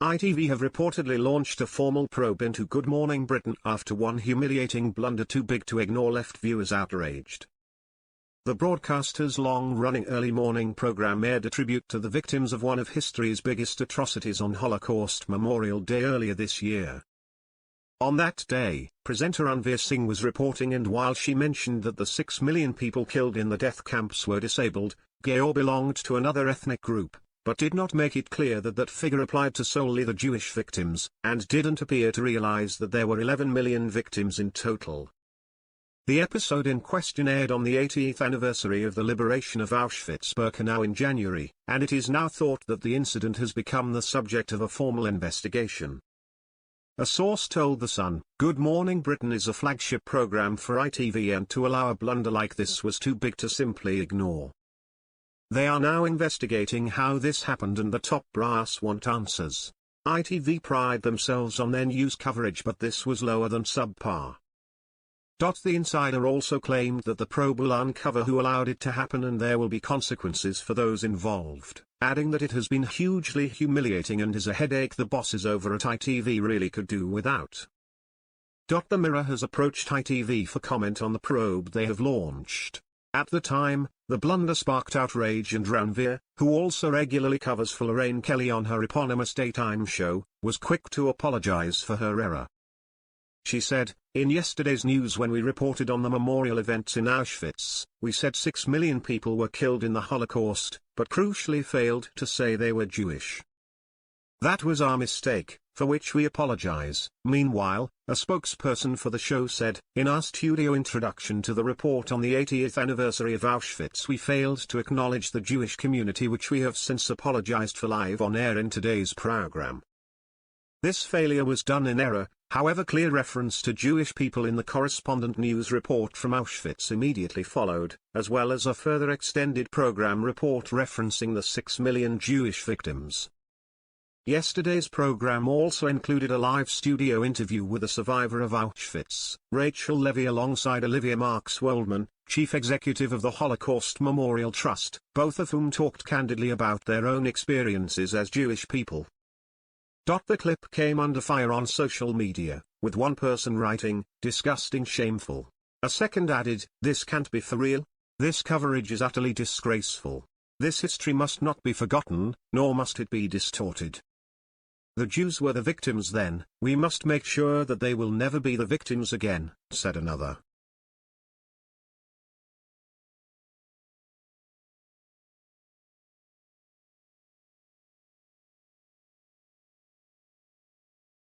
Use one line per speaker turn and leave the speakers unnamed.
ITV have reportedly launched a formal probe into Good Morning Britain after one humiliating blunder too big to ignore left viewers outraged. The broadcaster's long-running early morning programme aired a tribute to the victims of one of history's biggest atrocities on Holocaust Memorial Day earlier this year. On that day, presenter Ranveer Singh was reporting, and while she mentioned that the 6 million people killed in the death camps were disabled, gay or belonged to another ethnic group, but did not make it clear that that figure applied to solely the Jewish victims, and didn't appear to realize that there were 11 million victims in total. The episode in question aired on the 80th anniversary of the liberation of Auschwitz-Birkenau in January, and it is now thought that the incident has become the subject of a formal investigation. A source told The Sun, "Good Morning Britain is a flagship programme for ITV, and to allow a blunder like this was too big to simply ignore. They are now investigating how this happened and the top brass want answers. ITV pride themselves on their news coverage, but this was lower than subpar." The insider also claimed that the probe will uncover who allowed it to happen and there will be consequences for those involved, adding that it has been hugely humiliating and is a headache the bosses over at ITV really could do without. The Mirror has approached ITV for comment on the probe they have launched. At the time, the blunder sparked outrage, and Ranveer, who also regularly covers for Lorraine Kelly on her eponymous daytime show, was quick to apologize for her error. She said, "In yesterday's news, when we reported on the memorial events in Auschwitz, we said 6 million people were killed in the Holocaust, but crucially failed to say they were Jewish. That was our mistake, for which we apologize." Meanwhile, a spokesperson for the show said, "In our studio introduction to the report on the 80th anniversary of Auschwitz, we failed to acknowledge the Jewish community, which we have since apologized for live on air in today's program. This failure was done in error." However, clear reference to Jewish people in the correspondent news report from Auschwitz immediately followed, as well as a further extended program report referencing the 6 million Jewish victims. Yesterday's program also included a live studio interview with a survivor of Auschwitz, Rachel Levy, alongside Olivia Marks-Waldman, chief executive of the Holocaust Memorial Trust, both of whom talked candidly about their own experiences as Jewish people. The clip came under fire on social media, with one person writing, "Disgusting, shameful." A second added, "This can't be for real. This coverage is utterly disgraceful. This history must not be forgotten, nor must it be distorted. The Jews were the victims then, we must make sure that they will never be the victims again," said another.